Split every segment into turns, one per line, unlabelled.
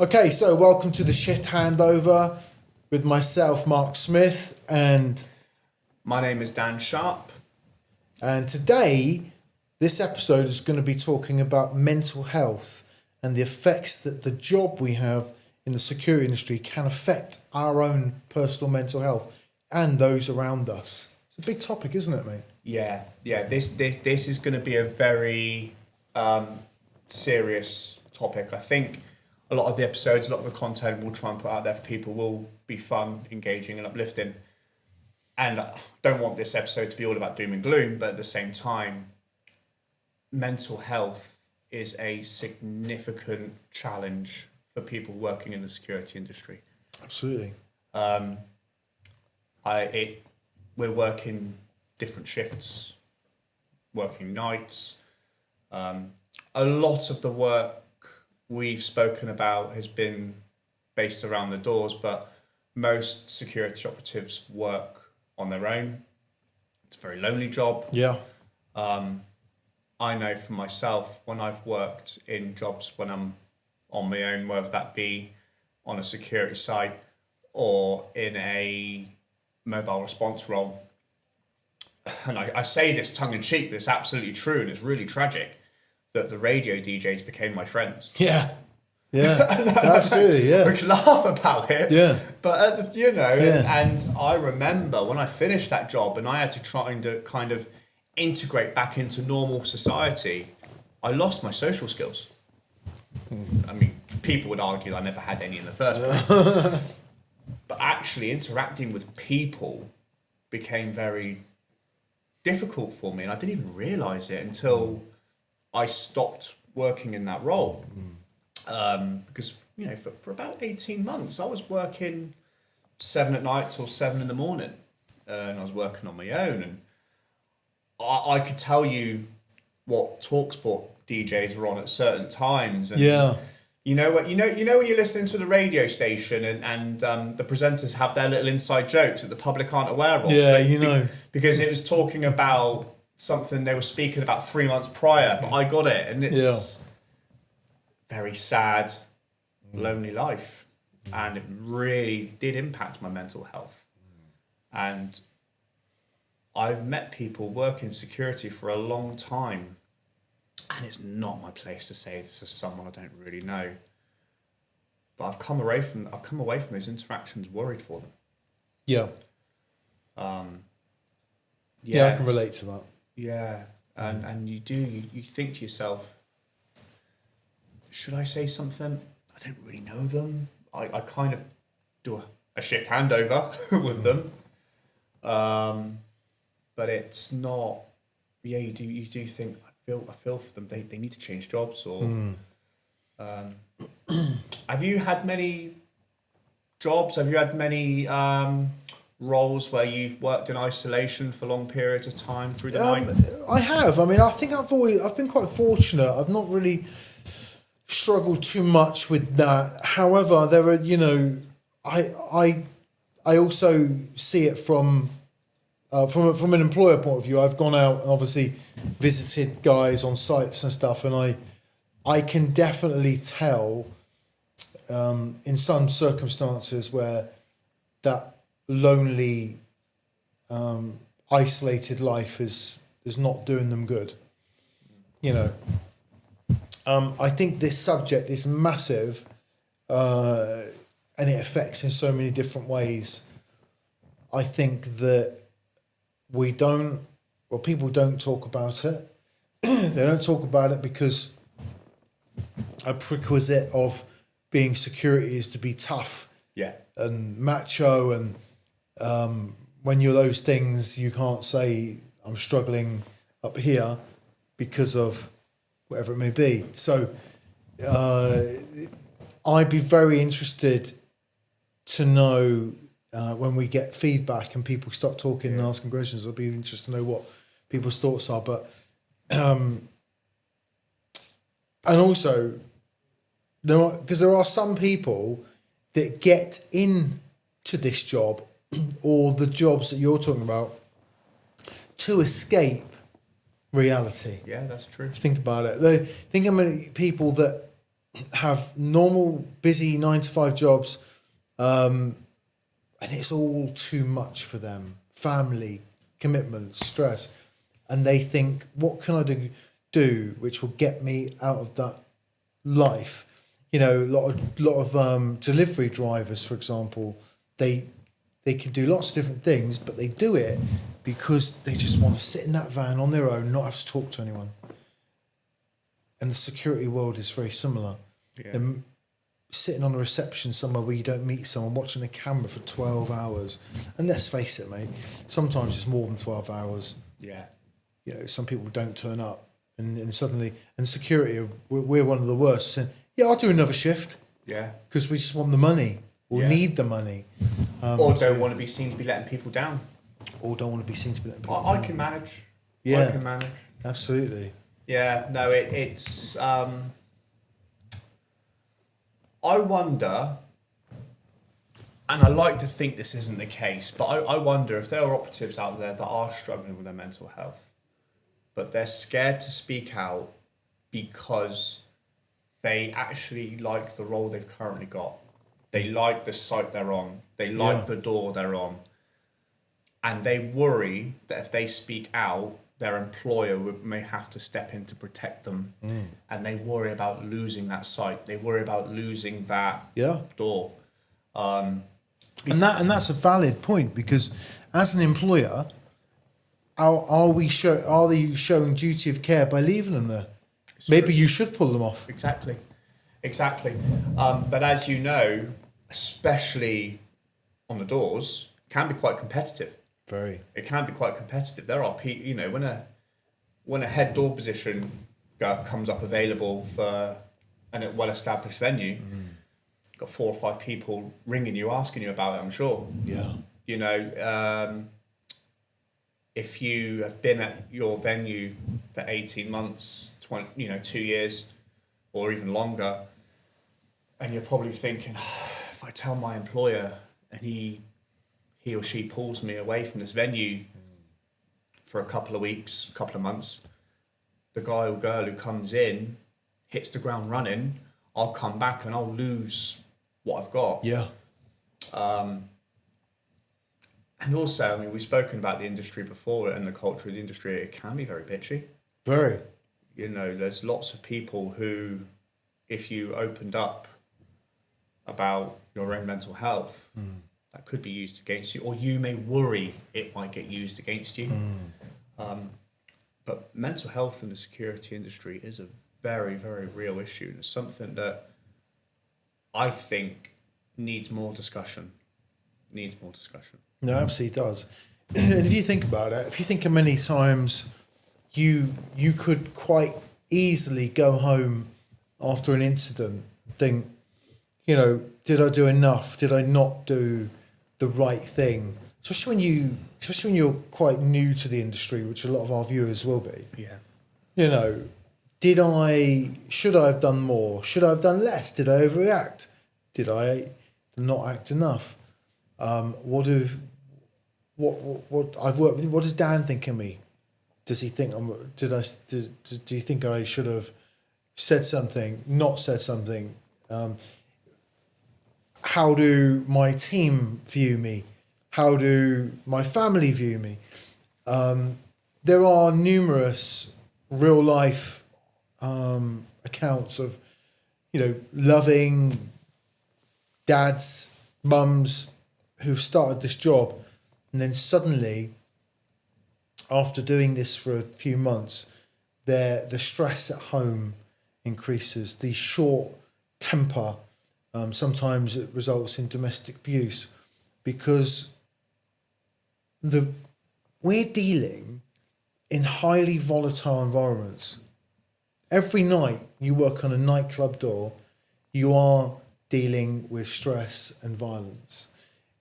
Okay, so welcome to the Shift Handover with myself, Mark Smith, and
my name is Dan Sharp.
And today, this episode is going to be talking about mental health and the effects that the job we have in the security industry can affect our own personal mental health and those around us. It's a big topic, isn't it, mate?
Yeah. This is going to be a very serious topic. I think a lot of the episodes, a lot of the content we'll try and put out there for people will be fun, engaging, and uplifting. And I don't want this episode to be all about doom and gloom, but at the same time, mental health is a significant challenge for people working in the security industry.
Absolutely.
We're working different shifts, working nights. A lot of the work we've spoken about has been based around the doors, but most security operatives work on their own. It's a very lonely job.
Yeah.
I know for myself, when I've worked in jobs when I'm on my own, whether that be on a security site or in a mobile response role, and I say this tongue-in-cheek, but it's absolutely true, and it's really tragic, that the radio DJs became my friends.
Yeah, absolutely, yeah.
We can laugh about it,
yeah.
But and I remember when I finished that job and I had to try and kind of integrate back into normal society, I lost my social skills. I mean, people would argue I never had any in the first place, but actually interacting with people became very difficult for me, and I didn't even realise it until I stopped working in that role. Because, for about 18 months, I was working 7 at night till 7 in the morning. And I was working on my own. And I could tell you what TalkSport DJs were on at certain times. And
yeah.
You know when you're listening to the radio station and the presenters have their little inside jokes that the public aren't aware of.
Yeah,
Because it was talking about something they were speaking about 3 months prior, but I got it, and it's very sad, lonely life, and it really did impact my mental health. And I've met people working security for a long time, and it's not my place to say this to someone I don't really know, but I've come away from those interactions worried for them.
Yeah. Yeah, I can relate to that.
Yeah, and you think to yourself, should I say something? I don't really know them. I kind of do a shift handover with them, but it's not. Yeah, you do think I feel for them. They need to change jobs or. Have you had many jobs? Have you had many roles where you've worked in isolation for long periods of time through the night?
I have. I mean, I think I've been quite fortunate. I've not really struggled too much with that. However, there are, I also see it from an employer point of view. I've gone out and obviously visited guys on sites and stuff, and I can definitely tell in some circumstances where that lonely, isolated life is not doing them good. I think this subject is massive, and it affects in so many different ways. I think that people don't talk about it. They don't talk about it because a prerequisite of being security is to be tough, and macho, and when you're those things, you can't say I'm struggling up here because of whatever it may be. So I'd be very interested to know when we get feedback and people start talking and asking questions. I'd be interested to know what people's thoughts are. But and also, because there are some people that get into this job or the jobs that you're talking about to escape reality.
Yeah, that's true.
Think about it. Think how many people that have normal, busy 9 to 5 jobs, and it's all too much for them. Family, commitments, stress, and they think, what can I do which will get me out of that life? You know, a lot of delivery drivers, for example, they can do lots of different things, but they do it because they just want to sit in that van on their own, not have to talk to anyone. And the security world is very similar.
Yeah.
Them sitting on a reception somewhere where you don't meet someone, watching a camera for 12 hours. And let's face it, mate, sometimes it's more than 12 hours.
Yeah.
You know, some people don't turn up, and suddenly, and security, we're one of the worst, saying, yeah, I'll do another shift.
Yeah.
Because we just want the money, or need the money.
Or don't want to be seen to be letting people down.
Or don't want to be seen to be letting people
I
down.
can manage.
Yeah.
I can manage.
Absolutely.
Yeah, no, it's... I wonder, and I like to think this isn't the case, but I wonder if there are operatives out there that are struggling with their mental health, but they're scared to speak out because they actually like the role they've currently got. They like the site they're on. They like the door they're on. And they worry that if they speak out, their employer may have to step in to protect them. And they worry about losing that site. They worry about losing that door.
And that's a valid point, because as an employer, are they showing duty of care by leaving them there? It's Maybe true. You should pull them off.
Exactly. But as you know, especially on the doors, it can be quite competitive.
Very.
It can be quite competitive. There are people, you know, when a head door position comes up available for a well-established venue, you've got 4 or 5 people ringing you, asking you about it, I'm sure.
Yeah.
You know, if you have been at your venue for 18 months, 2 years, or even longer, and you're probably thinking, if I tell my employer and he or she pulls me away from this venue for a couple of weeks, a couple of months, the guy or girl who comes in hits the ground running, I'll come back and I'll lose what I've got.
Yeah.
And also, I mean, we've spoken about the industry before and the culture of the industry. It can be very bitchy.
Very.
You know, there's lots of people who, if you opened up about your own mental health, that could be used against you, or you may worry it might get used against you. But mental health in the security industry is a very, very real issue, and it's something that I think needs more discussion.
No, absolutely does. And if you think about it, if you think of many times you could quite easily go home after an incident and think, you know, did I do enough? Did I not do the right thing? Especially when you're quite new to the industry, which a lot of our viewers will be.
Yeah.
You know, should I have done more? Should I have done less? Did I overreact? Did I not act enough? What I've worked with? What does Dan think of me? Does he think do you think I should have said something, not said something? How do my team view me? How do my family view me? There are numerous real life accounts of, you know, loving dads, mums who've started this job, and then suddenly, after doing this for a few months, the stress at home increases, the short temper. Sometimes it results in domestic abuse, because we're dealing in highly volatile environments. Every night you work on a nightclub door, you are dealing with stress and violence.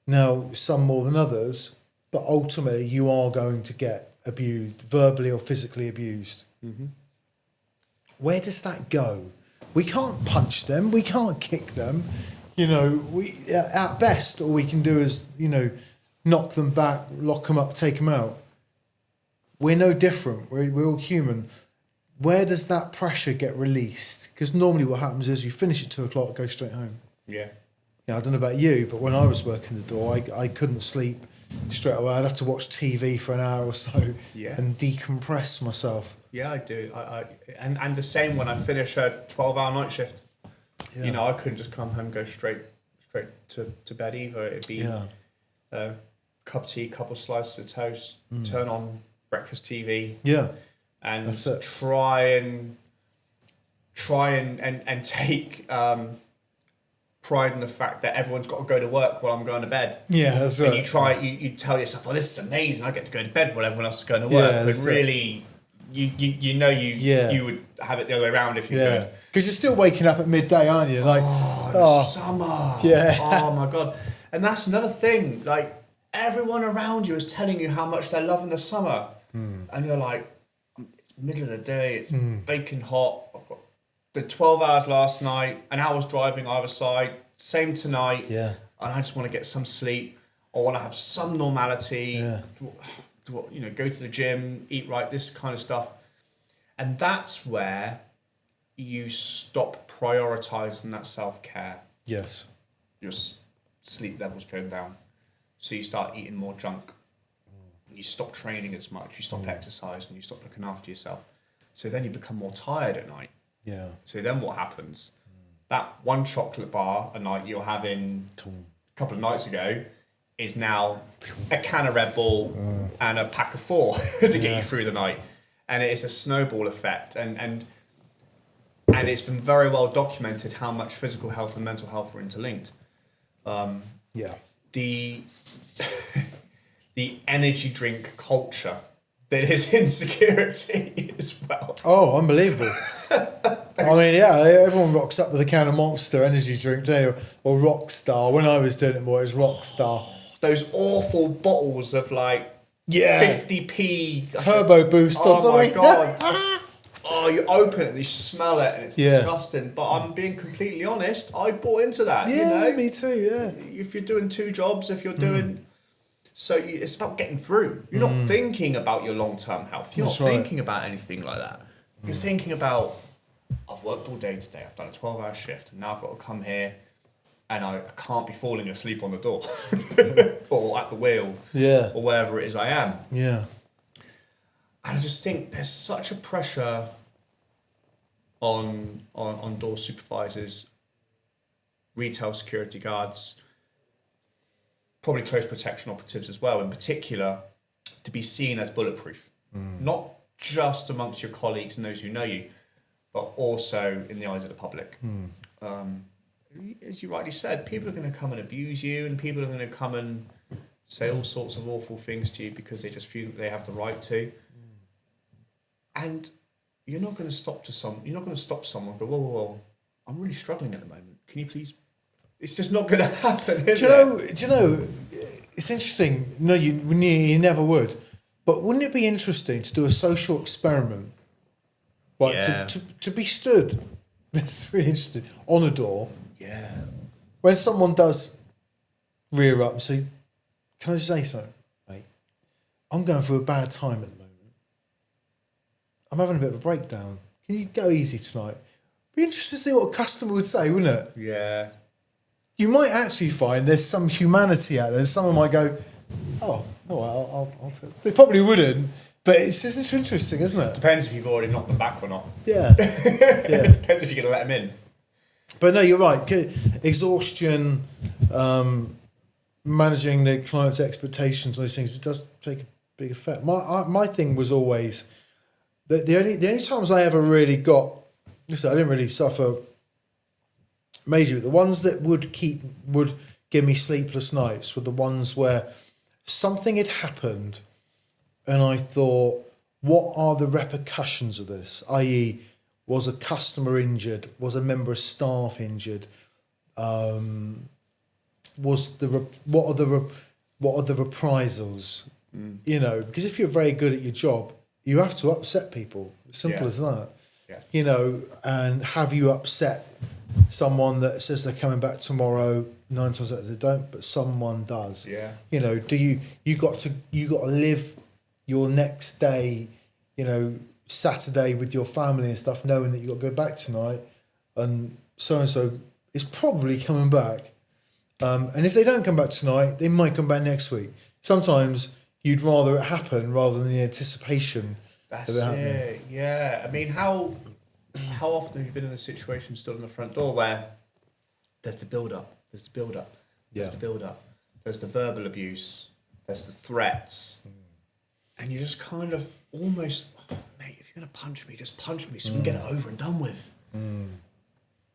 Now, some more than others, but ultimately you are going to get abused, verbally or physically abused. Mm-hmm. Where does that go? We can't punch them. We can't kick them. You know, at best, all we can do is, you know, knock them back, lock them up, take them out. We're no different. We're all human. where does that pressure get released? Because normally what happens is you finish at 2:00, go straight home.
Yeah.
Yeah, I don't know about you, but when I was working the door, I couldn't sleep straight away. I'd have to watch TV for an hour or so and decompress myself.
Yeah, I do. And the same when I finish a 12-hour night shift. Yeah. You know, I couldn't just come home and go straight to bed either. It'd be a cup of tea, couple of slices of toast, turn on breakfast TV.
Yeah.
And try and take pride in the fact that everyone's got to go to work while I'm going to bed.
Yeah, that's right.
And you tell yourself, "Oh, this is amazing! I get to go to bed while everyone else is going to work."
Yeah,
but really, you would have it the other way around if you could.
Because you're still waking up at midday, aren't you? Like,
summer.
Yeah.
Oh my God. And that's another thing. Like, everyone around you is telling you how much they're loving the summer, and you're like, it's middle of the day. It's baking hot. I've got the 12 hours last night, an hour's driving either side, same tonight.
Yeah.
And I just want to get some sleep. I want to have some normality.
Yeah.
Go to the gym, eat right, this kind of stuff. And that's where you stop prioritizing that self-care.
Yes.
Your sleep levels go down. So you start eating more junk. You stop training as much. You stop exercising. You stop looking after yourself. So then you become more tired at night.
Yeah.
So then what happens? That one chocolate bar a night you're having a couple of nights ago is now a can of Red Bull and a pack of 4 to get you through the night. And it is a snowball effect. And it's been very well documented how much physical health and mental health are interlinked. The energy drink culture that is insecurity as well.
Oh, unbelievable. I mean, everyone rocks up with a can of Monster energy drink, don't they? Or Rockstar. When I was doing it more, it was Rockstar.
Those awful bottles of 50p
Turbo Boost or something.
Oh my God. You open it and you smell it and it's disgusting. But I'm being completely honest, I bought into that.
Yeah, me too, yeah.
If you're doing 2 jobs, if you're doing... So it's about getting through. You're not thinking about your long-term health. You're not thinking about anything like that. You're thinking about, I've worked all day today. I've done a 12-hour shift. And now I've got to come here and I can't be falling asleep on the door or at the wheel or wherever it is I am.
Yeah.
And I just think there's such a pressure on door supervisors, retail security guards, probably close protection operatives as well, in particular, to be seen as bulletproof. Not just amongst your colleagues and those who know you, but also in the eyes of the public. As you rightly said, people are going to come and abuse you, and people are going to come and say all sorts of awful things to you because they just feel that they have the right to. And you're not going to stop someone and go, whoa, I'm really struggling at the moment. Can you please? It's just not going to happen, is it?
Do you know, it's interesting. No, you never would. But wouldn't it be interesting to do a social experiment? To be stood, that's really interesting, on a door.
Yeah.
When someone does rear up and say, can I just say something, mate? I'm going through a bad time at the moment. I'm having a bit of a breakdown. Can you go easy tonight? Be interested to see what a customer would say, wouldn't it?
Yeah.
You might actually find there's some humanity out there. Someone might go, I'll they probably wouldn't, but it's just interesting, isn't it?
Depends if you've already knocked them back or not.
Yeah.
It depends if you're going to let them in.
But no, you're right. Exhaustion, managing the client's expectations, those things, it does take a big effect. My thing was always that the only times I ever really got, listen, I didn't really suffer major. The ones that would give me sleepless nights were the ones where something had happened and I thought, what are the repercussions of this? I.e., was a customer injured? Was a member of staff injured? What are the reprisals? You know, because if you're very good at your job, you have to upset people. Simple as that.
Yeah.
You know, and have you upset someone that says they're coming back tomorrow? 9 times out of 10 they don't, but someone does.
Yeah.
You know, you got to live your next day, you know, Saturday with your family and stuff, knowing that you got to go back tonight, and so is probably coming back. And if they don't come back tonight, they might come back next week. Sometimes you'd rather it happen rather than the anticipation
That's
of it happening.
it. Yeah. I mean, how often have you been in a situation stood on the front door where there's the build-up, there's the build-up, there's the build-up, there's the verbal abuse, there's the threats, and you just kind of almost, oh, mate, if you're going to punch me, just punch me so we can get it over and done with.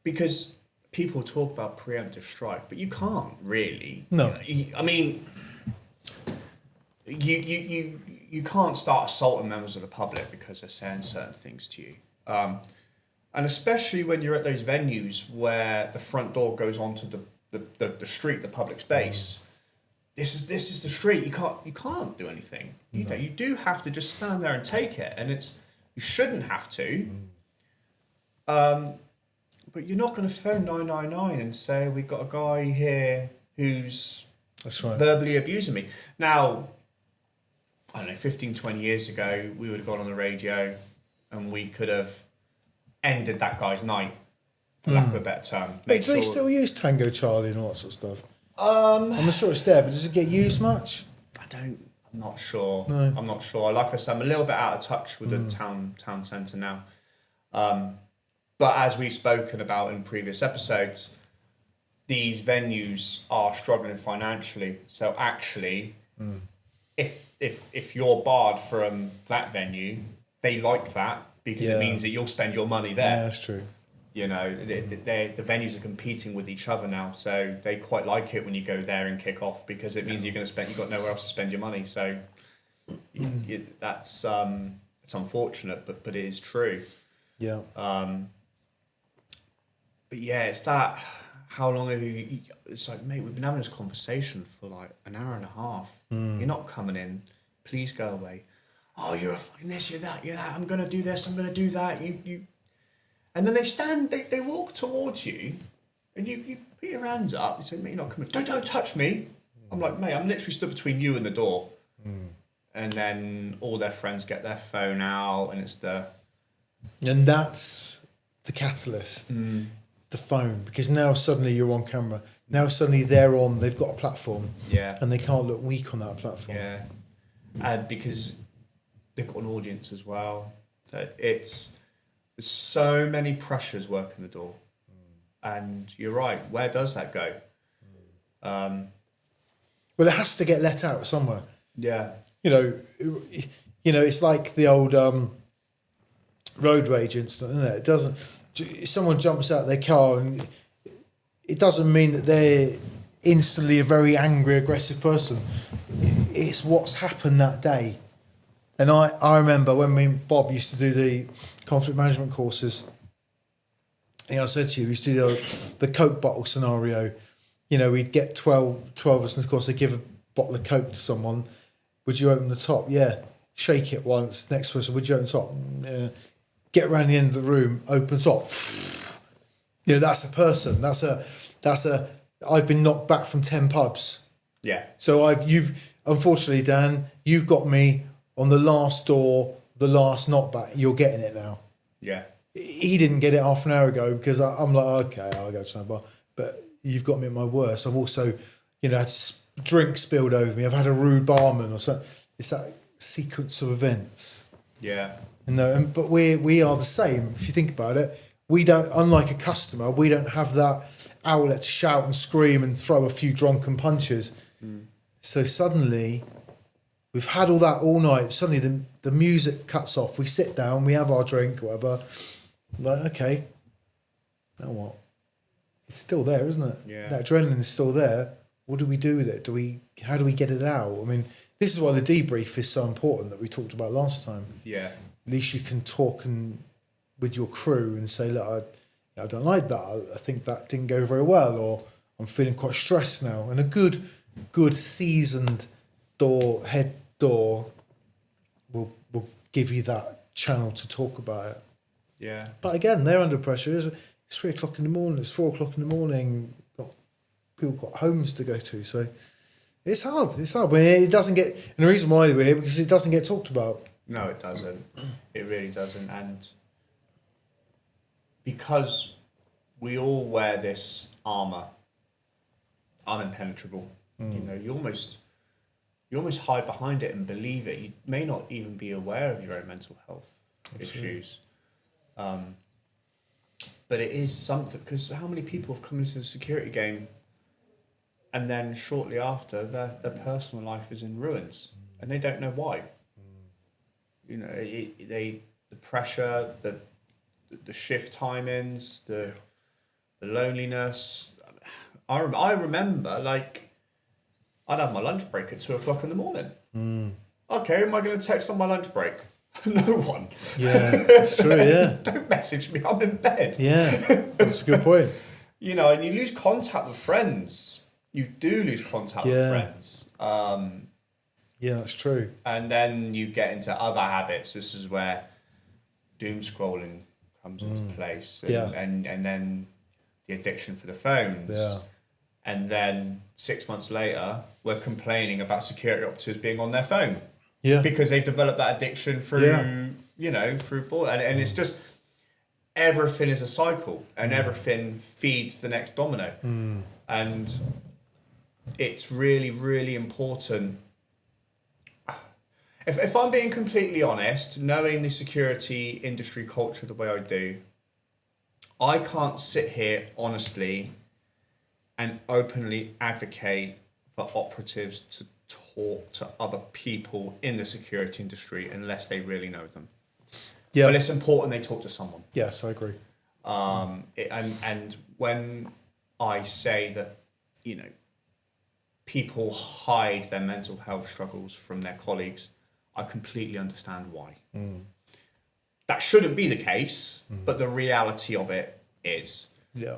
Because people talk about preemptive strike, but you can't really.
No.
I mean, you can't start assaulting members of the public because they're saying certain things to you. And especially when you're at those venues where the front door goes onto the street, the public space. This is the street. You can't do anything. No. You do have to just stand there and take it, and you shouldn't have to. But you're not going to phone 999 and say we've got a guy here who's verbally abusing me. Now, I don't know, 15, 20 years ago, we would have gone on the radio and we could have ended that guy's night, for lack of a better term.
But do they still use Tango Charlie and all that sort of stuff? I'm sure it's there, but does it get used much?
I'm not sure.
No.
I'm not sure. Like I said, I'm a little bit out of touch with the town centre now. But as we've spoken about in previous episodes, these venues are struggling financially. So actually, if you're barred from that venue, they like that because it means that you'll spend your money there.
Yeah, that's true.
You know, the venues are competing with each other now, so they quite like it when you go there and kick off because it means you've got nowhere else to spend your money. So that's it's unfortunate, but it is true.
Yeah.
But yeah, it's that. How long have you? It's like, mate, we've been having this conversation for like an hour and a half. You're not coming in. Please go away. Oh, you're a fucking this, you're that, you're that. I'm gonna do this. I'm gonna do that. You. And then they walk towards you, and you put your hands up. You say, mate, you're not coming. Don't touch me. I'm like, mate, I'm literally stood between you and the door. And then all their friends get their phone out, and
And that's the catalyst, the phone, because now suddenly you're on camera. Now suddenly they've got a platform.
Yeah.
And they can't look weak on that platform.
Yeah. And because they've got an audience as well. There's so many pressures working the door. And you're right, where does that go?
Well, it has to get let out somewhere.
Yeah.
You know, it's like the old road rage incident, isn't it? It doesn't. Someone jumps out of their car, and it doesn't mean that they're instantly a very angry, aggressive person. It's what's happened that day. And I remember when me and Bob used to do the conflict management courses. I said to you, we used to do the Coke bottle scenario. You know, we'd get 12 of us, and of course, they'd give a bottle of Coke to someone. Would you open the top? Yeah. Shake it once. Next person, would you open the top? Yeah. Get around the end of the room, open top. You know, that's a person. That's a. I've been knocked back from 10 pubs.
Yeah.
So unfortunately, Dan, you've got me on the last door, the last knockback. You're getting it now.
Yeah.
He didn't get it half an hour ago because I'm like, okay, I'll go to another bar. But you've got me at my worst. I've also, had drink spilled over me. I've had a rude barman or something. It's that sequence of events.
Yeah.
But we are the same. If you think about it, we don't. Unlike a customer, we don't have that outlet to shout and scream and throw a few drunken punches. So suddenly, we've had all that all night. Suddenly, the music cuts off. We sit down. We have our drink, whatever. Like, okay, now what? It's still there, isn't it?
Yeah.
That adrenaline is still there. What do we do with it? How do we get it out? I mean, this is why the debrief is so important that we talked about last time.
Yeah.
At least you can talk with your crew and say, look, I don't like that. I think that didn't go very well, or I'm feeling quite stressed now. And a good seasoned head door will give you that channel to talk about it.
Yeah.
But again, they're under pressure. It's 3 o'clock in the morning. It's 4 o'clock in the morning. People got homes to go to, so it's hard. It's hard when it doesn't get. And the reason why we're here because it doesn't get talked about.
No, it doesn't. It really doesn't. And because we all wear this armor, unimpenetrable. You know, you almost hide behind it and believe it. You may not even be aware of your own mental health issues. But it is something, because how many people have come into the security game and then shortly after their personal life is in ruins and they don't know why. You know, the pressure, the shift timings, the loneliness. I remember, like, I'd have my lunch break at 2:00 in the morning. Okay, am I going to text on my lunch break? No one.
Yeah, that's true, yeah.
Don't message me, I'm in bed.
Yeah, that's a good point.
You know, and you lose contact with friends. You do lose contact with friends.
Yeah, that's true.
And then you get into other habits. This is where doom scrolling comes into place. And then the addiction for the phones.
Yeah.
And then 6 months later, we're complaining about security operatives being on their phone.
Yeah.
Because they've developed that addiction through, you know, through board. And it's just, everything is a cycle and everything feeds the next domino. And it's really, really important. If I'm being completely honest, knowing the security industry culture the way I do, I can't sit here honestly and openly advocate for operatives to talk to other people in the security industry unless they really know them.
Yeah.
But it's important they talk to someone.
Yes, I agree.
And when I say that, you know, people hide their mental health struggles from their colleagues, I completely understand why. That shouldn't be the case, but the reality of it is.
Yeah.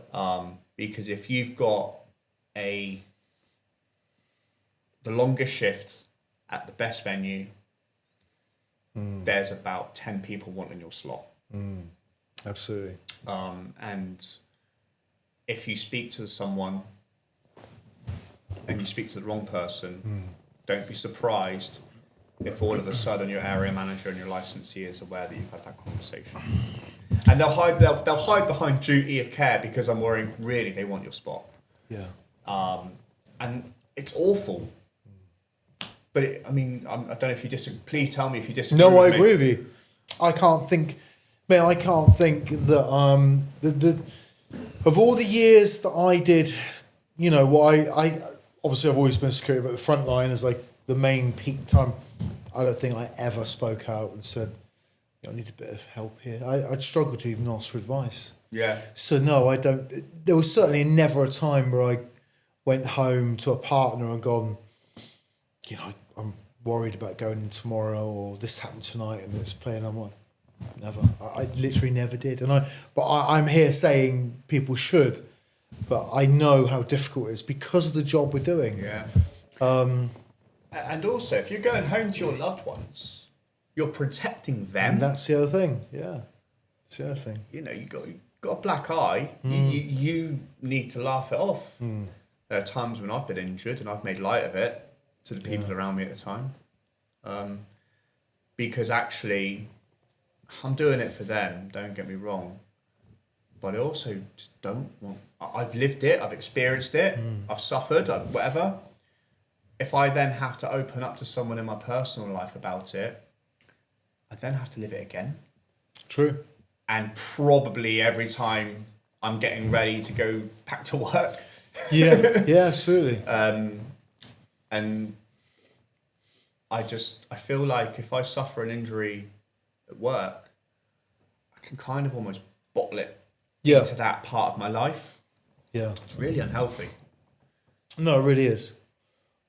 Because if you've got the longest shift at the best venue, there's about 10 people wanting your slot.
Absolutely.
And if you speak to someone and you speak to the wrong person, don't be surprised if all of a sudden your area manager and your licensee is aware that you've had that conversation. And they'll hide behind duty of care because I'm worrying really they want your spot.
Yeah.
And it's awful. But I don't know if you disagree. Please tell me if you disagree.
No, I agree with you. I can't think that the of all the years that I did, you know, what I obviously I've always been security, but the frontline is like the main peak time. I don't think I ever spoke out and said, I need a bit of help here. I'd struggle to even ask for advice.
Yeah.
So no, I don't. There was certainly never a time where I went home to a partner and gone, you know, I'm worried about going in tomorrow, or this happened tonight and it's playing. I'm like, never. I literally never did. I'm here saying people should, but I know how difficult it is because of the job we're doing.
Yeah. And also, if you're going home to your loved ones, you're protecting them.
And that's the other thing. Yeah. That's the other thing.
You know, you got a black eye. You need to laugh it off. There are times when I've been injured and I've made light of it to the people around me at the time. Because actually, I'm doing it for them, don't get me wrong. But I also just don't want... I've lived it, I've experienced it, I've suffered, whatever. If I then have to open up to someone in my personal life about it, I then have to live it again.
True.
And probably every time I'm getting ready to go back to work.
Yeah, absolutely.
And I feel like if I suffer an injury at work, I can kind of almost bottle it into that part of my life.
Yeah.
It's really unhealthy.
No, it really is.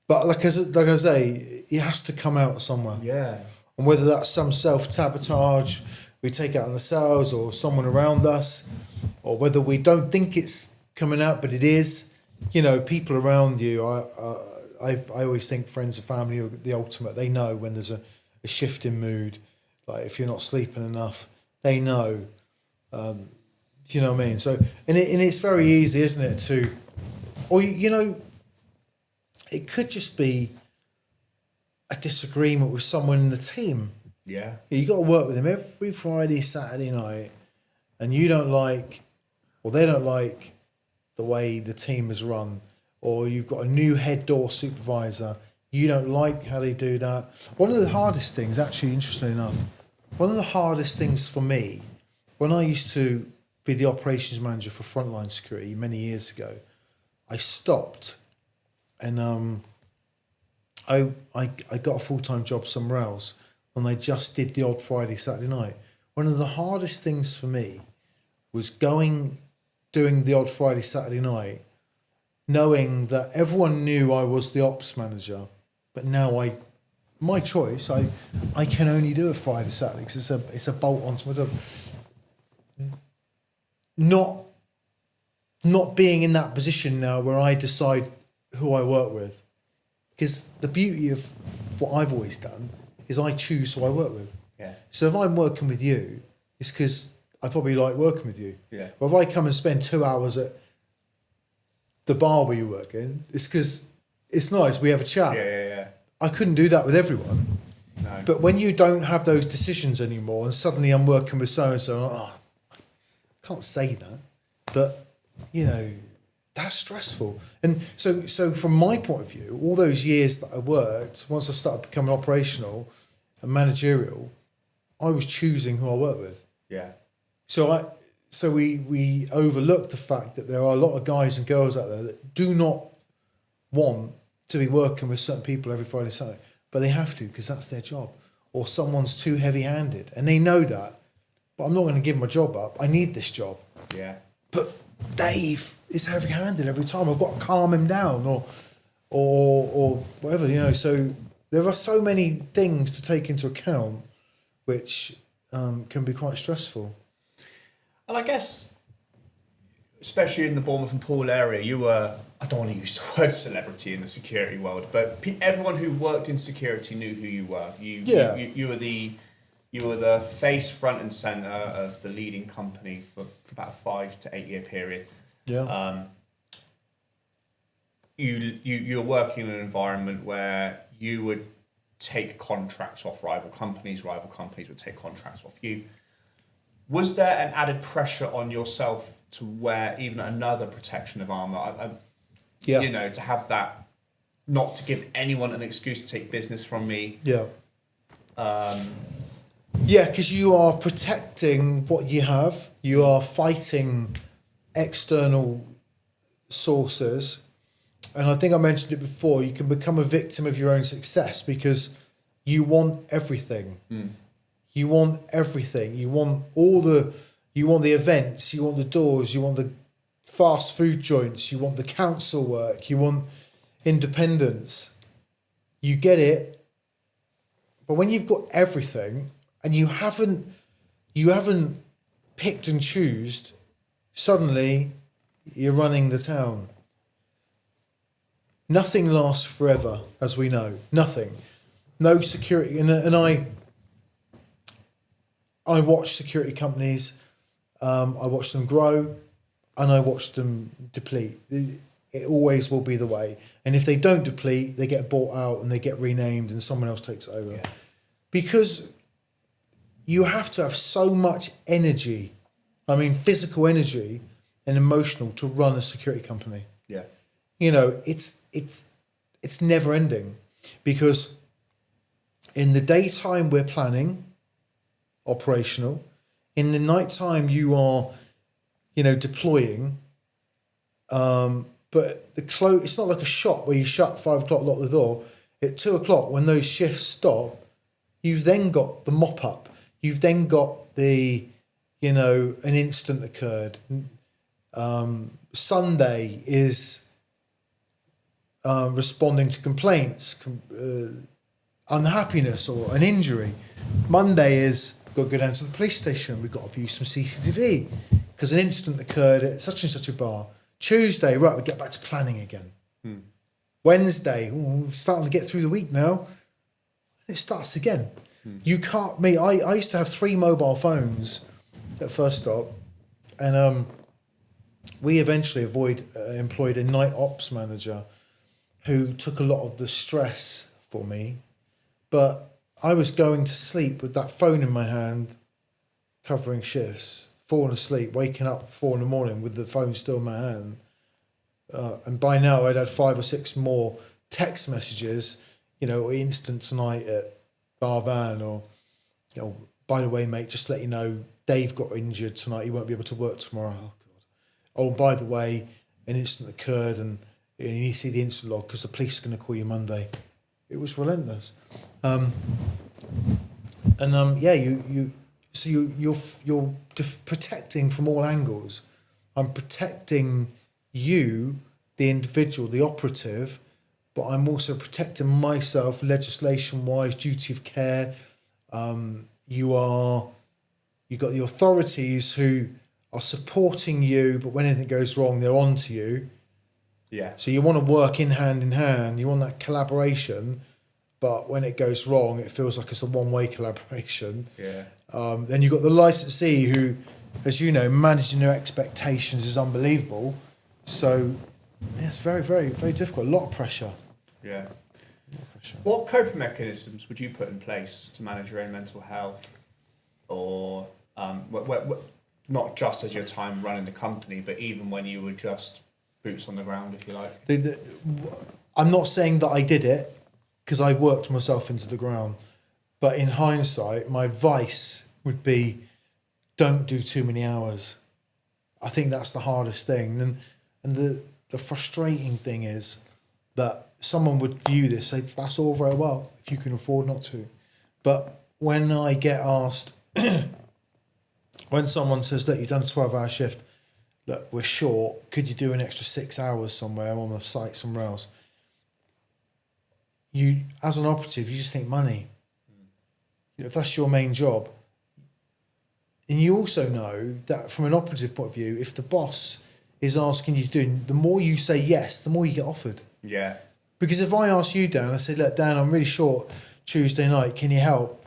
But like I say, it has to come out somewhere.
Yeah.
And whether that's some self-sabotage we take out on ourselves or someone around us, or whether we don't think it's coming out, but it is, you know, people around you, I always think friends and family are the ultimate. They know when there's a shift in mood, like if you're not sleeping enough, they know. You know what I mean? So, and it's very easy, isn't it, to, or, you know, it could just be a disagreement with someone in the team.
Yeah.
You got to work with them every Friday, Saturday night, and you don't like, or they don't like the way the team is run, or you've got a new head door supervisor, you don't like how they do that. One of the hardest things, actually, interestingly enough, one of the hardest things for me, when I used to be the operations manager for Frontline Security many years ago, I stopped and I got a full-time job somewhere else, and I just did the odd Friday, Saturday night. One of the hardest things for me was doing the odd Friday, Saturday night, knowing that everyone knew I was the ops manager, but now my choice, I can only do a Friday, Saturday because it's a bolt onto my job. Not being in that position now where I decide who I work with, because the beauty of what I've always done is I choose who I work with.
Yeah.
So if I'm working with you, it's because I probably like working with you.
Yeah.
Or if I come and spend 2 hours at the bar where you work in, it's because it's nice, we have a chat.
Yeah.
I couldn't do that with everyone.
No.
But when you don't have those decisions anymore, and suddenly I'm working with so-and-so, I can't say that. But, that's stressful. And so from my point of view, all those years that I worked, once I started becoming operational and managerial, I was choosing who I work with.
Yeah.
So we overlook the fact that there are a lot of guys and girls out there that do not want to be working with certain people every Friday, Saturday, but they have to because that's their job. Or someone's too heavy-handed, and they know that. But I'm not going to give my job up. I need this job.
Yeah.
But Dave is heavy-handed every time. I've got to calm him down, or whatever. So there are so many things to take into account, which can be quite stressful.
And I guess, especially in the Bournemouth and Poole area, you were, I don't want to use the word celebrity in the security world, but everyone who worked in security knew who you were. You were the face, front and centre of the leading company for about a 5 to 8 year period.
Yeah.
You're working in an environment where you would take contracts off rival companies would take contracts off you. Was there an added pressure on yourself to wear even another protection of armour? To have that, not to give anyone an excuse to take business from me.
Yeah. Because you are protecting what you have. You are fighting external sources. And I think I mentioned it before, you can become a victim of your own success because you want everything. You want everything. You want the events, you want the doors, you want the fast food joints, you want the council work, you want independence. You get it. But when you've got everything and you haven't picked and choosed, suddenly you're running the town. Nothing lasts forever, as we know. Nothing. No security. And I watch security companies. I watch them grow, and I watch them deplete. It always will be the way. And if they don't deplete, they get bought out and they get renamed, and someone else takes it over. Yeah. Because you have to have so much energy. I mean, physical energy and emotional to run a security company.
Yeah.
It's never ending, because in the daytime we're planning, operational. In the nighttime you are, deploying. But it's not like a shop where you shut 5 o'clock, lock the door. At 2 o'clock, when those shifts stop, you've then got the mop up. You've then got the, an incident occurred. Sunday is responding to complaints, unhappiness or an injury. Monday is got to go down to the police station. We've got to view some CCTV because an incident occurred at such and such a bar. Tuesday, right, we get back to planning again. Wednesday, we're starting to get through the week now. It starts again. You can't. I used to have 3 mobile phones at first stop, and we eventually employed a night ops manager who took a lot of the stress for me. But I was going to sleep with that phone in my hand, covering shifts, falling asleep, waking up at 4 a.m. with the phone still in my hand. And by now I'd had 5 or 6 more text messages, instant tonight at Bar Van, or, by the way, mate, just to let you know, Dave got injured tonight. He won't be able to work tomorrow. Oh, God. Oh, by the way, an incident occurred and you need to see the incident log because the police are going to call you Monday. It was relentless. You're protecting from all angles. I'm protecting you, the individual, the operative, but I'm also protecting myself legislation-wise, duty of care. You've got the authorities who are supporting you, but when anything goes wrong, they're on to you.
Yeah.
So you want to work in hand. You want that collaboration, but when it goes wrong, it feels like it's a one-way collaboration.
Yeah.
Then you've got the licensee who, as you know, managing their expectations is unbelievable. So it's very, very, very difficult. A lot of pressure.
Yeah. What coping mechanisms would you put in place to manage your own mental health, or not just as your time running the company, but even when you were just boots on the ground, if you like?
I'm not saying that I did it, because I worked myself into the ground. But in hindsight, my advice would be, don't do too many hours. I think that's the hardest thing. And the frustrating thing is that someone would view this, say, that's all very well, if you can afford not to. But when I get asked, when someone says, look, you've done a 12-hour shift, look, we're short, could you do an extra 6 hours somewhere on the site somewhere else? You, as an operative, you just think money. If that's your main job. And you also know that from an operative point of view, if the boss is asking you to do, the more you say yes, the more you get offered.
Yeah.
Because if I ask you, Dan, I say, look, Dan, I'm really short Tuesday night, can you help?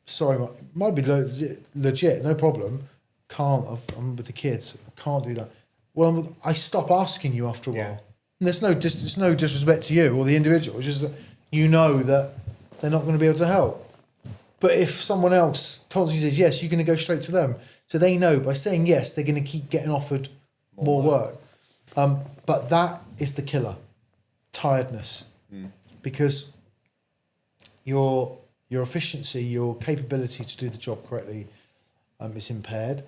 Sorry, might be legit, no problem. Can't, I'm with the kids, I can't do that. Well, I stop asking you after a while. And there's no disrespect to you or the individual, it's just that you know that they're not going to be able to help. But if someone else constantly says yes, you're going to go straight to them. So they know by saying yes, they're going to keep getting offered more work. But that is the killer, tiredness. Because your efficiency, your capability to do the job correctly is impaired.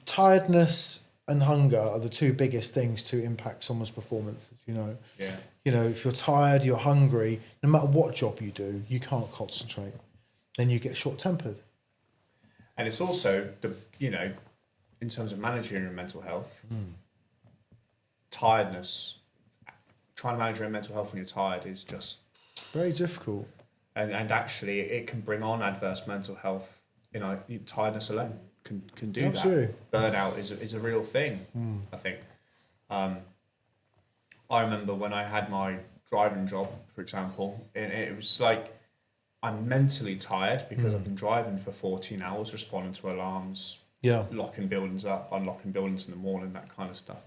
Tiredness and hunger are the two biggest things to impact someone's performance, Yeah. If you're tired, you're hungry, no matter what job you do, you can't concentrate. Then you get short-tempered.
And it's also, in terms of managing your mental health, tiredness, trying to manage your mental health when you're tired is just...
very difficult.
And actually, it can bring on adverse mental health. Tiredness alone can do
Absolutely.
that. Burnout is a real thing, I think. I remember when I had my driving job, for example, and it was like I'm mentally tired because I've been driving for 14 hours, responding to alarms, locking buildings up, unlocking buildings in the morning, that kind of stuff.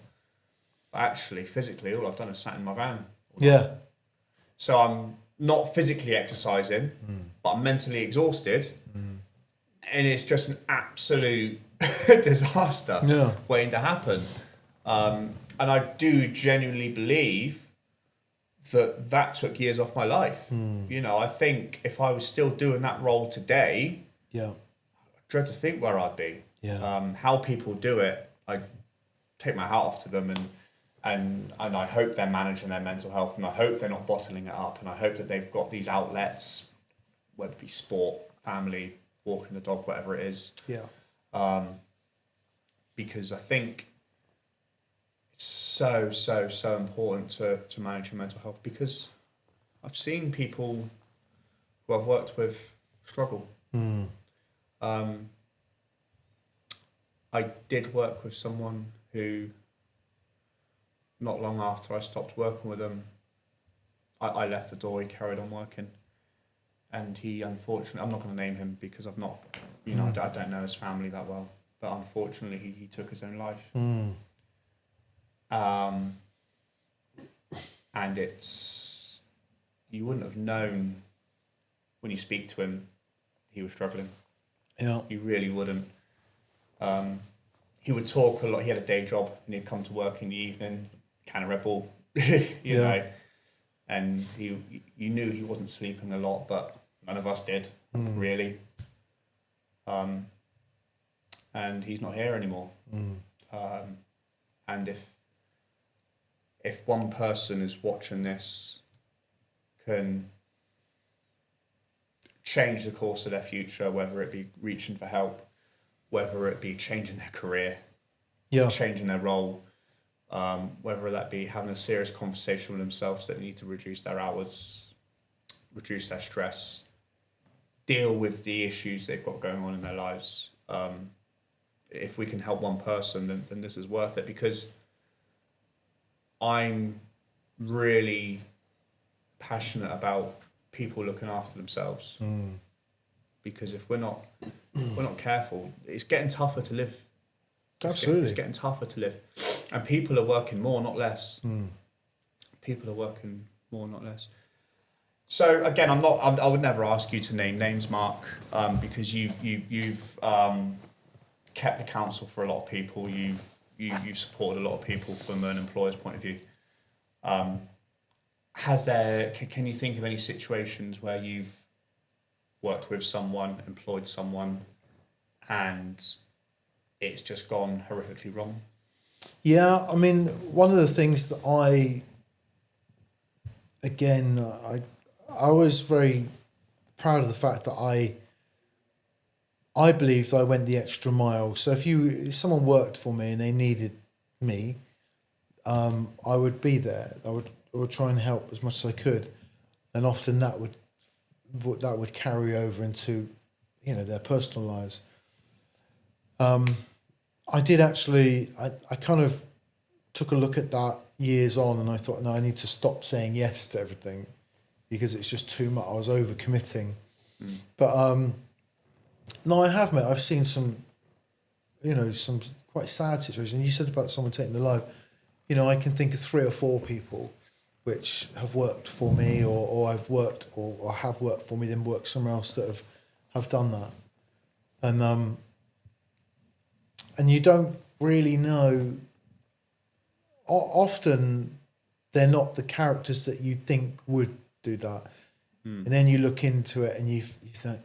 But actually, physically, all I've done is sat in my van.
Yeah.
So I'm not physically exercising, but I'm mentally exhausted. And it's just an absolute disaster waiting to happen. And I do genuinely believe that took years off my life. I think if I was still doing that role today, I dread to think where I'd be. How people do it, I take my hat off to them, and I hope they're managing their mental health, and I hope they're not bottling it up, and I hope that they've got these outlets, whether it be sport, family, walking the dog, whatever it is. Because I think it's so important to manage your mental health, because I've seen people who I've worked with struggle. I did work with someone who, not long after I stopped working with them, I left the door, he carried on working. And he, unfortunately, I'm not going to name him because I've not, I don't know his family that well, but unfortunately he took his own life. And it's you wouldn't have known when you speak to him he was struggling.
Yeah.
You really wouldn't. He would talk a lot. He had a day job and he'd come to work in the evening, can of Red Bull, you know. And you knew he wasn't sleeping a lot, but none of us did, really. And he's not here anymore. And if one person is watching this can change the course of their future, whether it be reaching for help, whether it be changing their career, changing their role, whether that be having a serious conversation with themselves that they need to reduce their hours, reduce their stress, deal with the issues they've got going on in their lives. If we can help one person, then this is worth it, because I'm really passionate about people looking after themselves. Because if we're not careful, it's getting tougher to live.
Absolutely.
It's getting tougher to live. And people are working more, not less. People are working more, not less. So again, I would never ask you to name names, Mark, because you've kept the counsel for a lot of people. You've supported a lot of people from an employer's point of view. Can you think of any situations where you've worked with someone, employed someone, and it's just gone horrifically wrong?
Yeah, I mean, one of the things that I was very proud of the fact that I believed I went the extra mile. So if someone worked for me and they needed me, I would be there. I would try and help as much as I could, and often that would carry over into, their personal lives. I did actually. I kind of took a look at that years on, and I thought, no, I need to stop saying yes to everything, because it's just too much. I was over committing. But no, I have, mate. I've seen some quite sad situations. You said about someone taking their life. I can think of 3 or 4 people which have worked for me, or I've worked or have worked for me, then worked somewhere else that have done that. And you don't really know. Often they're not the characters that you think would do that. And then you look into it and you think,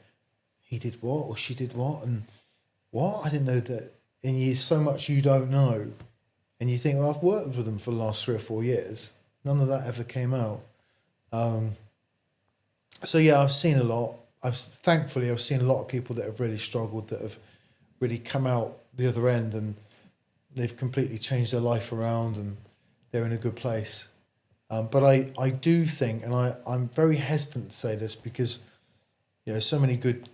he did what, or she did what, and what? I didn't know that. And so much you don't know. And you think, well, I've worked with them for the last 3 or 4 years. None of that ever came out. So yeah, I've seen a lot. Thankfully I've seen a lot of people that have really struggled, that have really come out the other end, and they've completely changed their life around, and they're in a good place. But I do think, and I'm very hesitant to say this because so many good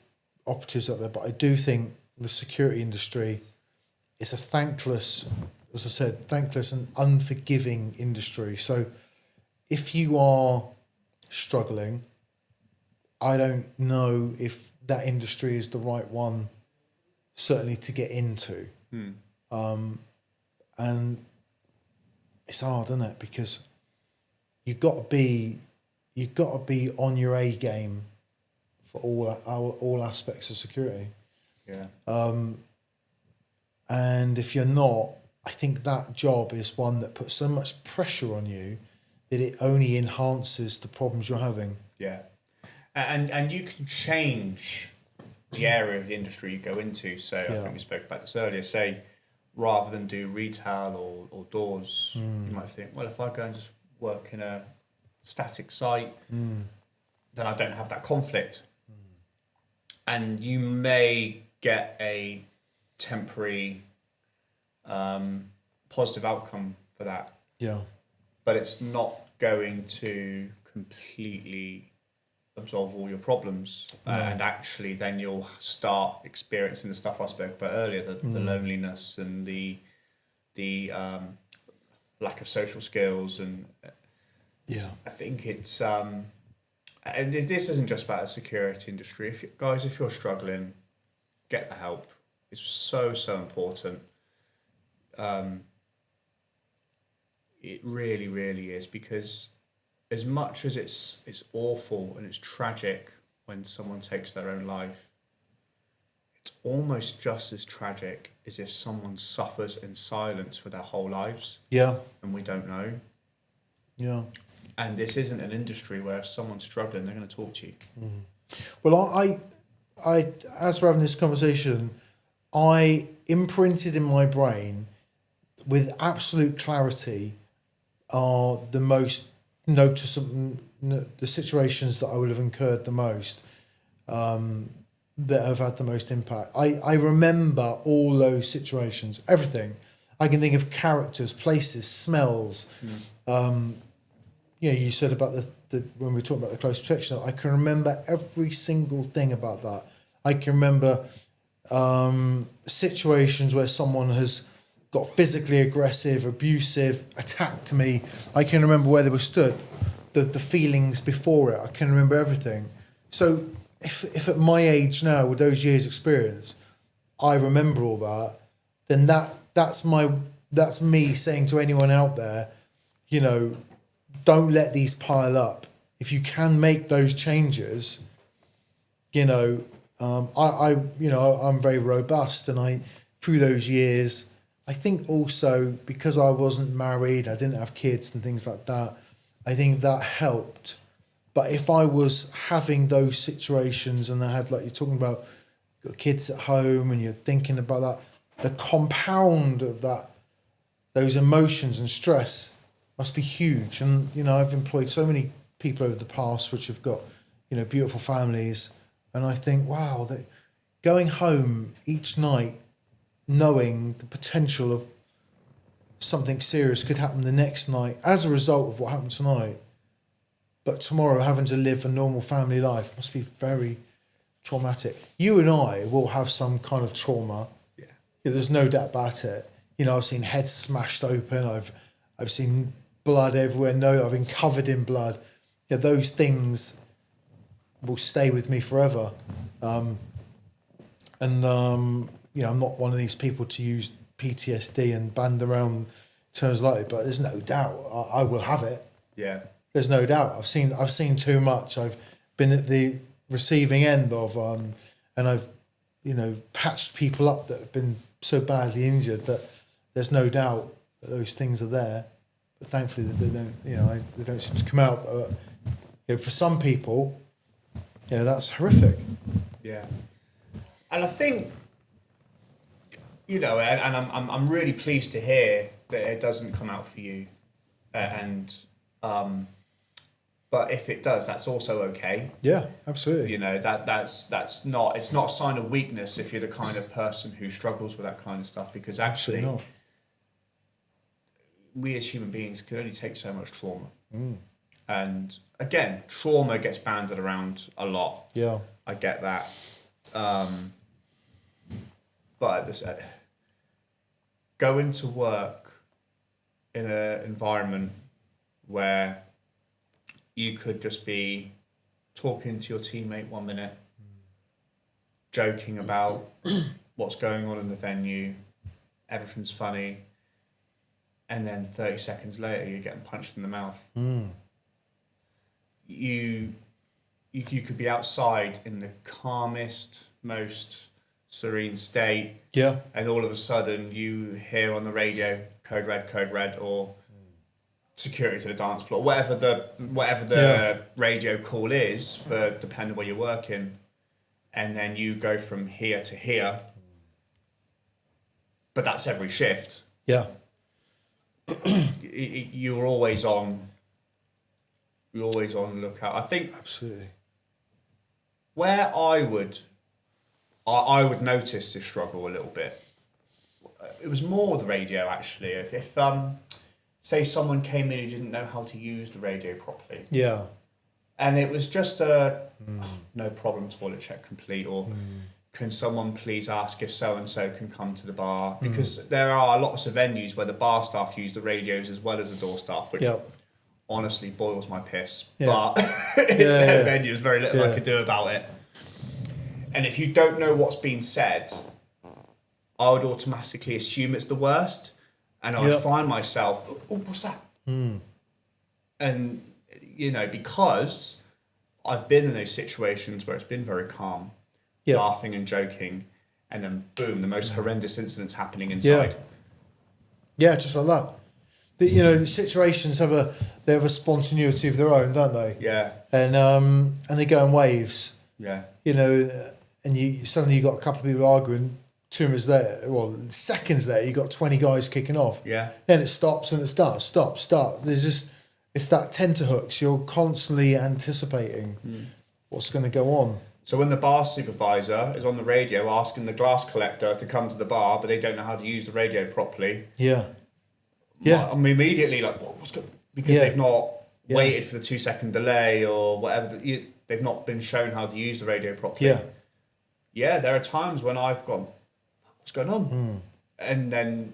operatives out there, but I do think the security industry is a thankless and unforgiving industry. So if you are struggling, I don't know if that industry is the right one, certainly to get into. And it's hard, isn't it? Because you've got to be on your A game for all aspects of security.
Yeah.
And if you're not, I think that job is one that puts so much pressure on you that it only enhances the problems you're having.
Yeah. And you can change the area of the industry you go into. So I think we spoke about this earlier. Say, rather than do retail or doors, you might think, well, if I go and just work in a static site, then I don't have that conflict. And you may get a temporary positive outcome for that.
Yeah.
But it's not going to completely absolve all your problems. And actually then you'll start experiencing the stuff I spoke about earlier, the loneliness and the lack of social skills. And I think it's and this isn't just about the security industry. If you're struggling, get the help. It's so important. It really, really is, because as much as it's awful and it's tragic when someone takes their own life, it's almost just as tragic as if someone suffers in silence for their whole lives.
Yeah.
And we don't know.
Yeah.
And this isn't an industry where if someone's struggling, they're going to talk to you.
Well, I, as we're having this conversation, I imprinted in my brain with absolute clarity are the most noticeable, the situations that I would have incurred the most, that have had the most impact. I remember all those situations, everything. I can think of characters, places, smells. You said about the when we were talking about the close protection, I can remember every single thing about that. I can remember situations where someone has got physically aggressive, abusive, attacked me. I can remember where they were stood, the feelings before it. I can remember everything. So if at my age now, with those years' experience, I remember all that, then that's me saying to anyone out there, don't let these pile up. If you can make those changes, I'm very robust, and through those years, I think also because I wasn't married, I didn't have kids and things like that, I think that helped. But if I was having those situations and I had, like you're talking about, got kids at home and you're thinking about that, the compound of that, those emotions and stress must be huge. And, I've employed so many people over the past which have got, beautiful families. And I think, wow, going home each night knowing the potential of something serious could happen the next night as a result of what happened tonight, but tomorrow having to live a normal family life must be very traumatic. You and I will have some kind of trauma. Yeah, there's no doubt about it. I've seen heads smashed open. I've seen blood everywhere. No, I've been covered in blood. Yeah, those things will stay with me forever. I'm not one of these people to use PTSD and band around terms like it, but there's no doubt I will have it.
Yeah.
There's no doubt. I've seen too much. I've been at the receiving end of, and I've, patched people up that have been so badly injured that there's no doubt that those things are there. But thankfully they don't, they don't seem to come out. But, for some people, that's horrific.
Yeah. And I think, and I'm really pleased to hear that it doesn't come out for you, but if it does, that's also okay.
Yeah, absolutely.
That's not, it's not a sign of weakness if you're the kind of person who struggles with that kind of stuff, because actually, we as human beings can only take so much trauma. And again, trauma gets banded around a lot.
Yeah,
I get that. But going to work in an environment where you could just be talking to your teammate 1 minute, joking about what's going on in the venue, everything's funny, and then 30 seconds later you're getting punched in the mouth. You could be outside in the calmest, most serene state, and all of a sudden you hear on the radio code red, or security to the dance floor, whatever the radio call is for depending where you're working, and then you go from here to here, but that's every shift. You're always on the lookout. I think
absolutely.
Where I would notice this struggle a little bit, it was more the radio actually. If say someone came in who didn't know how to use the radio properly. Yeah. And it was just no problem, toilet check complete, or can someone please ask if so-and-so can come to the bar? Because there are lots of venues where the bar staff use the radios as well as the door staff, which honestly boils my piss. But it's their venue, there's very little I can do about it. And if you don't know what's being said, I would automatically assume it's the worst. And I would find myself, oh, what's that? And because I've been in those situations where it's been very calm, laughing and joking, and then boom, the most horrendous incidents happening inside.
Yeah, just like that. The situations have a spontaneity of their own, don't they?
Yeah.
And they go in waves.
Yeah.
And you suddenly you got a couple of people arguing. 2 minutes there, seconds there, you got 20 guys kicking off.
Yeah.
Then it stops and it starts, stop. It's that tenterhooks. You're constantly anticipating what's going to go on.
So when the bar supervisor is on the radio asking the glass collector to come to the bar, but they don't know how to use the radio properly.
Yeah.
I'm immediately like, what's going? Because they've not waited for the 2-second delay or whatever. They've not been shown how to use the radio properly.
Yeah.
Yeah, there are times when I've gone, what's going on? And then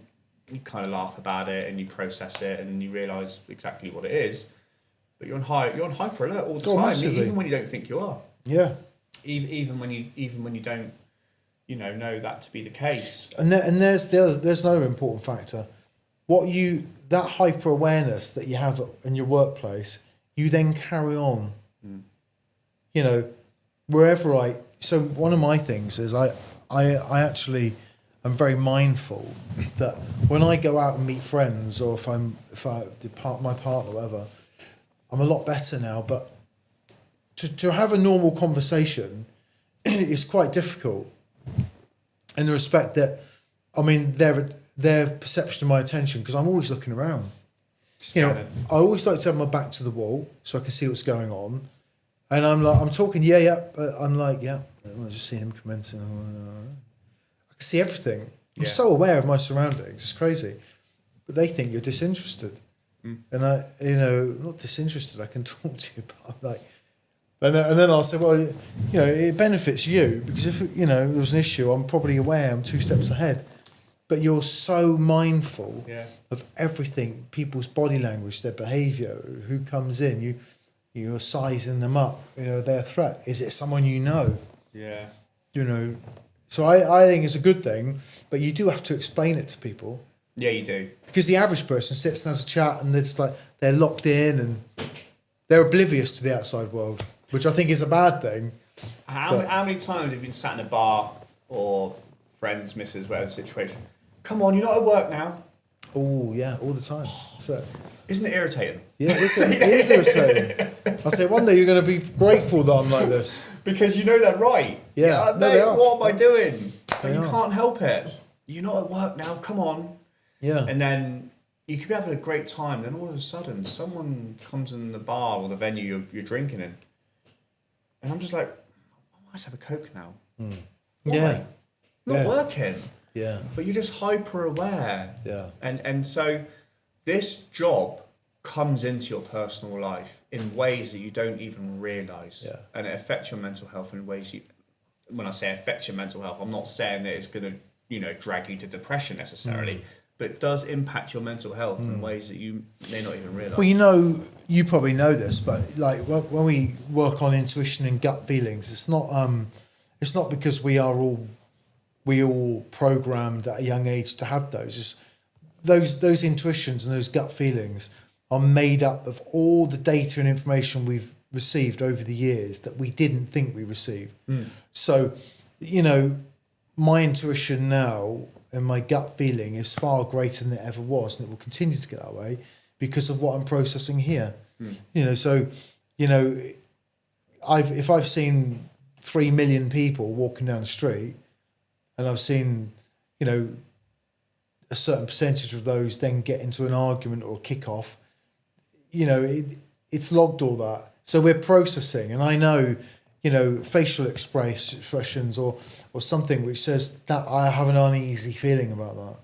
you kind of laugh about it and you process it and you realise exactly what it is. But you're on hyper alert all the time,
massively.
even when you don't think you are.
Yeah.
Even when you don't, know that to be the case.
And there's another important factor. That hyper awareness that you have in your workplace, you then carry on. Wherever so one of my things is I actually am very mindful that when I go out and meet friends, or if I depart my partner, or whatever, I'm a lot better now. But to have a normal conversation is quite difficult, in the respect that, their perception of my attention, because I'm always looking around. I always like to have my back to the wall so I can see what's going on. And I'm talking, but I'm like, I just see him commencing. I can see everything. I'm so aware of my surroundings. It's crazy. But they think you're disinterested. And not disinterested, I can talk to you, but I'm like, and then I'll say, well, it benefits you, because if, there was an issue, I'm probably aware, I'm 2 steps ahead. But you're so mindful of everything, people's body language, their behaviour, who comes in, you're sizing them up, their threat. Is it someone you know?
Yeah.
So I think it's a good thing, but you do have to explain it to people.
Yeah, you do.
Because the average person sits and has a chat and it's like they're locked in and they're oblivious to the outside world, which I think is a bad thing.
How many times have you been sat in a bar or friends, missus, whatever situation? Come on, you're not at work now.
Oh, yeah, all the time. So,
isn't it irritating?
Yeah, it is irritating. I say one day you're going to be grateful that I'm like this.
Because you know they're right.
Yeah,
mate,
they are.
What am I doing?
They
you
are.
Can't help it. You're not at work now, come on.
Yeah.
And then you could be having a great time, then all of a sudden someone comes in the bar or the venue you're drinking in. And I'm just like, I might have a Coke now.
Yeah.
Not working.
Yeah.
But you're just hyper aware.
Yeah.
And so this job comes into your personal life in ways that you don't even realise.
Yeah.
And it affects your mental health in ways when I say affects your mental health, I'm not saying that it's going to, drag you to depression necessarily, but it does impact your mental health in ways that you may not even realise.
Well, you probably know this, but like when we work on intuition and gut feelings, it's not because we all programmed at a young age to have those. It's those intuitions and those gut feelings are made up of all the data and information we've received over the years that we didn't think we received. So, my intuition now and my gut feeling is far greater than it ever was, and it will continue to get that way because of what I'm processing here. If I've seen 3 million people walking down the street, and I've seen, a certain percentage of those then get into an argument or a kick-off, it's logged all that. So we're processing, and I know, facial expressions or something which says that I have an uneasy feeling about that.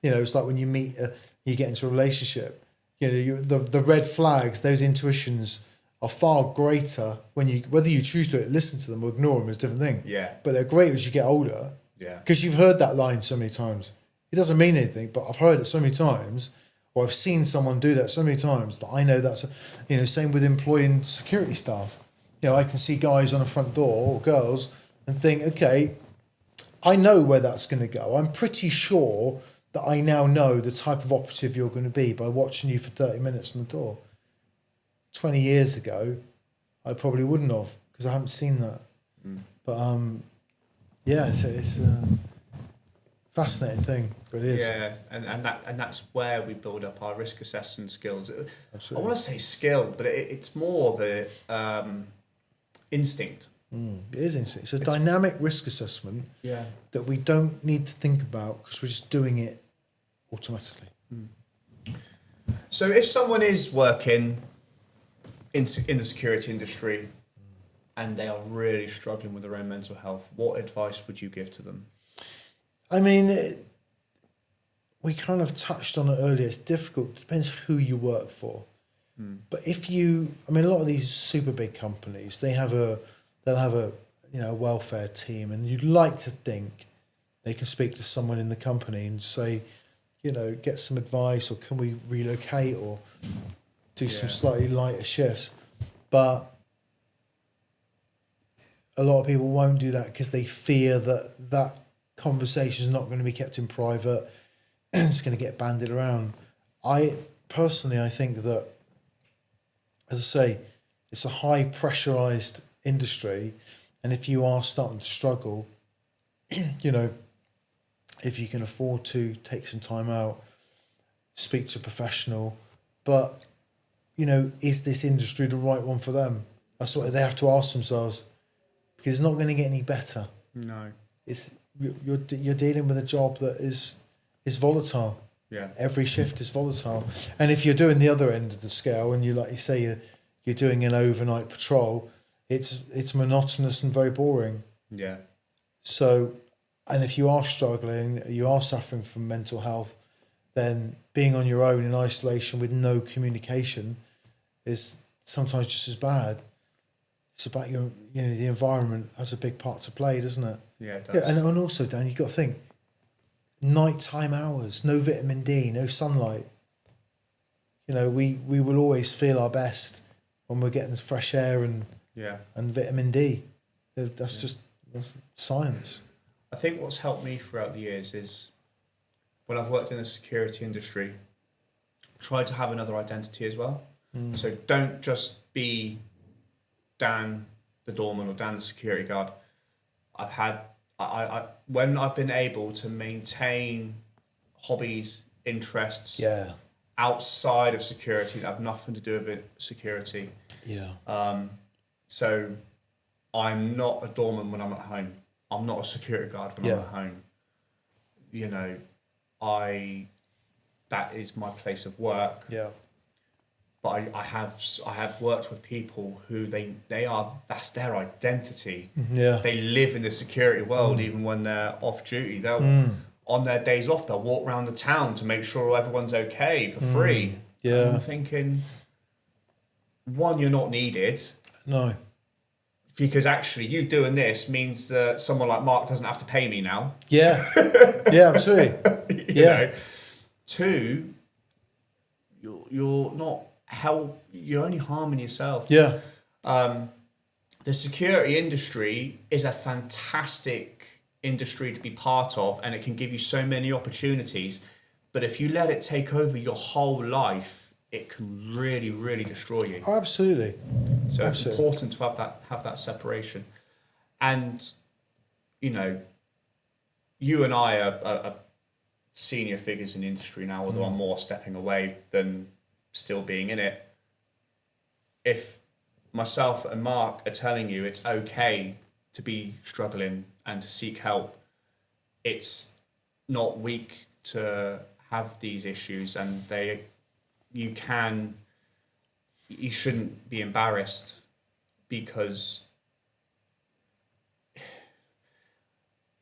It's like when you meet, you get into a relationship, the red flags, those intuitions are far greater whether you choose to listen to them or ignore them is a different thing.
Yeah.
But they're great as you get older.
Yeah.
Because you've heard that line so many times. It doesn't mean anything, but I've heard it so many times, or I've seen someone do that so many times that I know that's, same with employing security staff. I can see guys on a front door or girls and think, okay, I know where that's going to go. I'm pretty sure that I now know the type of operative you're going to be by watching you for 30 minutes on the door. 20 years ago, I probably wouldn't have, because I haven't seen that. But yeah, it's a fascinating thing, but it is.
Yeah, and that's where we build up our risk assessment skills.
Absolutely.
I want to say skill, but it's more of a instinct.
It is interesting. It's a dynamic risk assessment
Yeah.
that we don't need to think about because we're just doing it automatically.
So if someone is working in the security industry and they are really struggling with their own mental health, what advice would you give to them?
I mean, we kind of touched on it earlier. It's difficult. It depends who you work for. But if you, I mean, a lot of these super big companies, they'll have a welfare team, and you'd like to think they can speak to someone in the company and say, get some advice, or can we relocate, or do some slightly lighter shifts. But a lot of people won't do that because they fear that conversation is not going to be kept in private. It's going to get bandied around. I think that, as I say, it's a high pressurized industry, and if you are starting to struggle, if you can afford to take some time out, speak to a professional. But is this industry the right one for them? That's what they have to ask themselves, because it's not going to get any better.
No.
You're dealing with a job that is volatile.
Yeah.
Every shift is volatile, and if you're doing the other end of the scale, and you're doing an overnight patrol, it's monotonous and very boring.
Yeah.
So, and if you are struggling, you are suffering from mental health, then being on your own in isolation with no communication is sometimes just as bad. It's about the environment has a big part to play, doesn't it?
Yeah, it does.
Yeah, and also, Dan, you've got to think, nighttime hours, no vitamin D, no sunlight. We will always feel our best when we're getting fresh air and vitamin D. That's science.
I think what's helped me throughout the years is when I've worked in the security industry, try to have another identity as well. So don't just be Dan the doorman or Dan the security guard. When I've been able to maintain hobbies, interests outside of security that have nothing to do with security.
Yeah.
So I'm not a doorman when I'm at home. I'm not a security guard when I'm at home. That is my place of work.
Yeah.
But I have worked with people who that's their identity.
Yeah.
They live in the security world even when they're off duty. They'll on their days off, they'll walk around the town to make sure everyone's okay for free.
Yeah.
And I'm thinking, one, you're not needed.
No.
Because actually you doing this means that someone like Mark doesn't have to pay me now.
Yeah. Yeah, absolutely.
you know. Two, you're not you're only harming yourself.
Yeah.
The security industry is a fantastic industry to be part of, and it can give you so many opportunities. But if you let it take over your whole life, it can really, really destroy you.
Oh, absolutely.
So it's important to have that separation. And you and I are senior figures in the industry now, although I'm more stepping away than still being in it. If myself and Mark are telling you it's okay to be struggling and to seek help, it's not weak to have these issues, and you shouldn't be embarrassed, because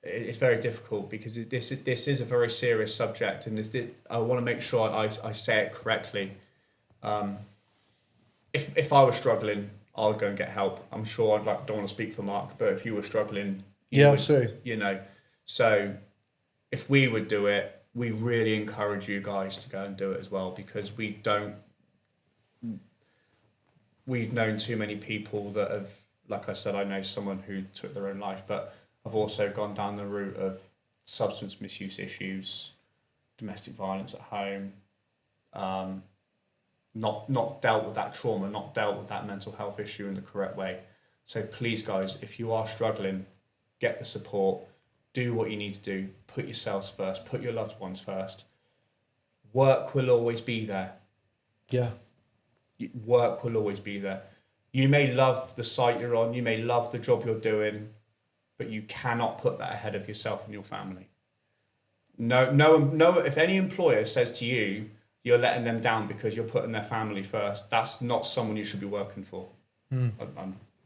it's very difficult, because this is a very serious subject, and I want to make sure I say it correctly. If I was struggling, I would go and get help. I'm sure don't want to speak for Mark, but if you were struggling,
absolutely.
So if we would do it, we really encourage you guys to go and do it as well, because we've known too many people that have, like I said, I know someone who took their own life, but I've also gone down the route of substance misuse issues, domestic violence at home, not dealt with that trauma, not dealt with that mental health issue in the correct way. So please, guys, if you are struggling, get the support, do what you need to do, put yourselves first, put your loved ones first. Work will always be there.
Yeah.
Work will always be there. You may love the site you're on, you may love the job you're doing, but you cannot put that ahead of yourself and your family. No. If any employer says to you, you're letting them down because you're putting their family first, that's not someone you should be working for.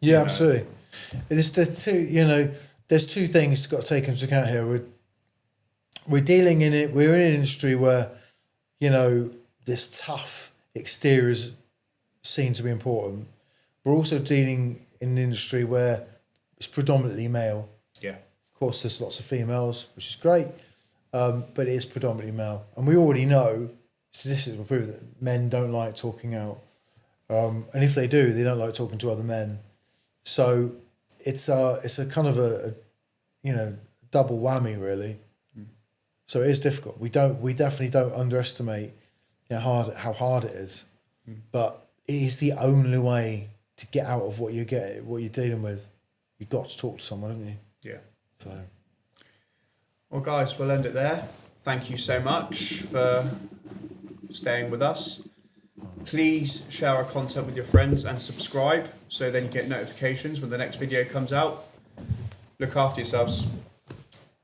Yeah, absolutely. There's there's two things you've got to take into account here. We're dealing in it. We're in an industry where, this tough exterior is seen to be important. We're also dealing in an industry where it's predominantly male.
Yeah.
Of course, there's lots of females, which is great, but it is predominantly male. And we already know, statistics will prove that men don't like talking out. And if they do, they don't like talking to other men. So it's a kind of a double whammy, really. So it is difficult. We definitely don't underestimate how hard it is, but it is the only way to get out of what you're dealing with. You've got to talk to someone, haven't you?
Yeah.
So,
well, guys, we'll end it there. Thank you so much for staying with us. Please share our content with your friends and subscribe so then you get notifications when the next video comes out. Look after yourselves.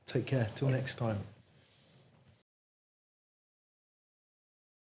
take care. Till next time.